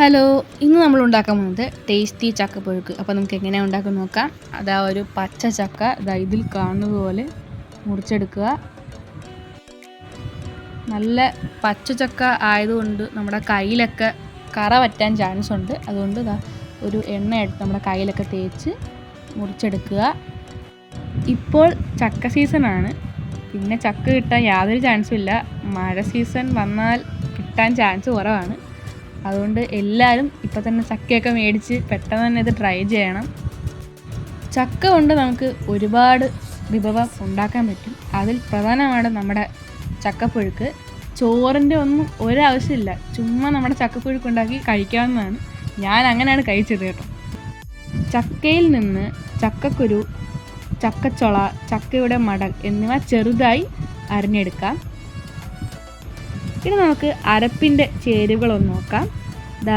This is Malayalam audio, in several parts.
ഹലോ, ഇന്ന് നമ്മൾ ഉണ്ടാക്കാൻ പോകുന്നത് ടേസ്റ്റി ചക്കപ്പുഴുക്ക്. അപ്പോൾ നമുക്ക് എങ്ങനെയാണ് ഉണ്ടാക്കാൻ നോക്കാം. അതാ ഒരു പച്ച ചക്ക ഇതിൽ കാണുന്നത് പോലെ മുറിച്ചെടുക്കുക. നല്ല പച്ച ചക്ക ആയതുകൊണ്ട് നമ്മുടെ കയ്യിലൊക്കെ കറ പറ്റാൻ ചാൻസ് ഉണ്ട്. അതുകൊണ്ട് ഒരു എണ്ണ എടുത്ത് നമ്മുടെ കയ്യിലൊക്കെ തേച്ച് മുറിച്ചെടുക്കുക. ഇപ്പോൾ ചക്ക സീസണാണ്. പിന്നെ ചക്ക കിട്ടാൻ യാതൊരു ചാൻസും ഇല്ല. മഴ സീസൺ വന്നാൽ കിട്ടാൻ ചാൻസ് കുറവാണ്. അതുകൊണ്ട് എല്ലാവരും ഇപ്പോൾ തന്നെ ചക്കയൊക്കെ മേടിച്ച് പെട്ടെന്ന് തന്നെ ഇത് ട്രൈ ചെയ്യണം. ചക്ക കൊണ്ട് നമുക്ക് ഒരുപാട് വിഭവം ഉണ്ടാക്കാൻ പറ്റും. അതിൽ പ്രധാനമാണ് നമ്മുടെ ചക്കപ്പുഴുക്ക്. ചോറിൻ്റെ ഒന്നും ഒരാവശ്യമില്ല, ചുമ്മാ നമ്മുടെ ചക്കപ്പുഴുക്ക് ഉണ്ടാക്കി കഴിക്കാവുന്നതാണ്. ഞാൻ അങ്ങനെയാണ് കഴിച്ചത് കേട്ടോ. ചക്കയിൽ നിന്ന് ചക്കക്കുരു, ചക്കച്ചുള, ചക്കയുടെ മടൽ എന്നിവ ചെറുതായി അരിഞ്ഞെടുക്കാം. ഇനി നമുക്ക് അരപ്പിൻ്റെ ചേരുവകളൊന്ന് നോക്കാം.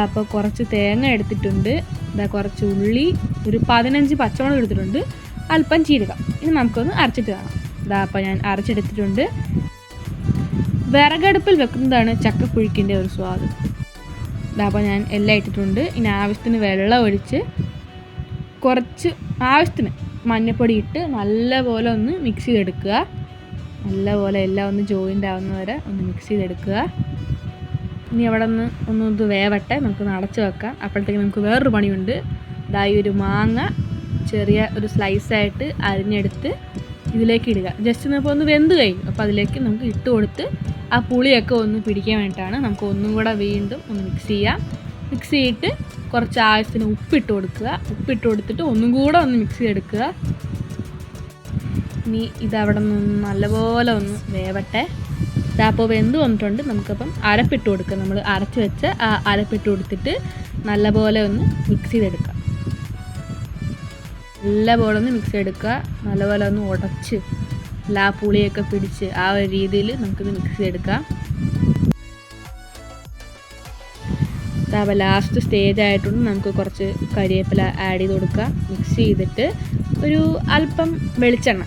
അപ്പോൾ കുറച്ച് തേങ്ങ എടുത്തിട്ടുണ്ട്, കുറച്ച് ഉള്ളി, ഒരു 15 പച്ചമുളക് എടുത്തിട്ടുണ്ട്, അല്പം ജീരക. ഇനി നമുക്കൊന്ന് അരച്ചിട്ട് കാണാം. അപ്പോൾ ഞാൻ അരച്ചെടുത്തിട്ടുണ്ട്. വിറകടുപ്പിൽ വെക്കുന്നതാണ് ചക്കപ്പുഴുക്കിൻ്റെ ഒരു സ്വാദ്. അപ്പോൾ ഞാൻ എല്ലാം ഇട്ടിട്ടുണ്ട്. ഇനി ആവശ്യത്തിന് വെള്ളം ഒഴിച്ച് കുറച്ച് ആവശ്യത്തിന് മഞ്ഞൾപ്പൊടി ഇട്ട് നല്ലപോലെ ഒന്ന് മിക്സ് ചെയ്തെടുക്കുക. നല്ലപോലെ എല്ലാം ഒന്ന് ജോയിൻ്റ് ആവുന്ന വരെ ഒന്ന് മിക്സ് ചെയ്തെടുക്കുക. ഇനി അവിടെ ഒന്ന് ഇത് വേവട്ടെ, നമുക്ക് അടച്ച് വെക്കാം. അപ്പോഴത്തേക്ക് നമുക്ക് വേറൊരു പണിയുണ്ട്. ഈ ഒരു മാങ്ങ ചെറിയ ഒരു സ്ലൈസായിട്ട് അരിഞ്ഞെടുത്ത് ഇതിലേക്ക് ഇടുക. ജസ്റ്റ് ഇപ്പോൾ ഒന്ന് വെന്ത് കഴിയും. അപ്പോൾ അതിലേക്ക് നമുക്ക് ഇട്ട് കൊടുത്ത് ആ പുളിയൊക്കെ ഒന്ന് പിടിക്കാൻ വേണ്ടിയിട്ടാണ്. നമുക്ക് ഒന്നും കൂടെ വീണ്ടും ഒന്ന് മിക്സ് ചെയ്യാം. മിക്സ് ചെയ്തിട്ട് കുറച്ച് ആവശ്യത്തിന് ഉപ്പിട്ട് കൊടുക്കുക. ഉപ്പിട്ട് കൊടുത്തിട്ട് ഒന്നും കൂടെ ഒന്ന് മിക്സ് ചെയ്തെടുക്കുക. ഇനി ഇതവിടെ നിന്ന് നല്ലപോലെ ഒന്ന് വേവട്ടെ. അപ്പോൾ വെന്ത് വന്നിട്ടുണ്ട്. നമുക്കപ്പം അരപ്പിട്ട് കൊടുക്കാം. നമ്മൾ അരച്ച് വെച്ച് ആ അരപ്പിട്ട് കൊടുത്തിട്ട് നല്ലപോലെ ഒന്ന് മിക്സ് ചെയ്തെടുക്കാം. നല്ലപോലെ ഒന്ന് മിക്സ് ചെയ്തെടുക്കുക. നല്ലപോലെ ഒന്ന് ഉടച്ച് ആ പുളിയൊക്കെ പിടിച്ച് ആ ഒരു രീതിയിൽ നമുക്കിത് മിക്സ് ചെയ്തെടുക്കാം. അപ്പോൾ ലാസ്റ്റ് സ്റ്റേജ് ആയിട്ടുണ്ട്. നമുക്ക് കുറച്ച് കരിവേപ്പില ആഡ് ചെയ്ത് കൊടുക്കുക. മിക്സ് ചെയ്തിട്ട് ഒരു അല്പം വെളിച്ചെണ്ണ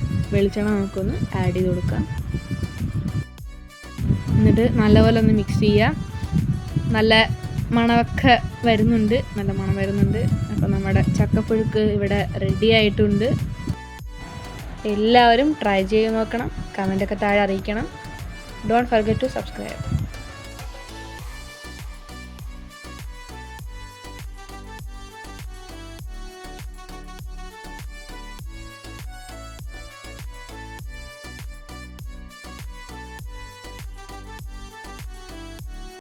നമുക്കൊന്ന് ആഡ് ചെയ്ത് കൊടുക്കാം. എന്നിട്ട് നല്ലപോലെ ഒന്ന് മിക്സ് ചെയ്യുക. നല്ല മണമൊക്കെ വരുന്നുണ്ട്, നല്ല മണം വരുന്നുണ്ട്. അപ്പോൾ നമ്മുടെ ചക്കപ്പുഴുക്ക് ഇവിടെ റെഡി ആയിട്ടുണ്ട്. എല്ലാവരും ട്രൈ ചെയ്ത് നോക്കണം. കമൻറ്റൊക്കെ താഴെ അറിയിക്കണം. Don't forget to subscribe.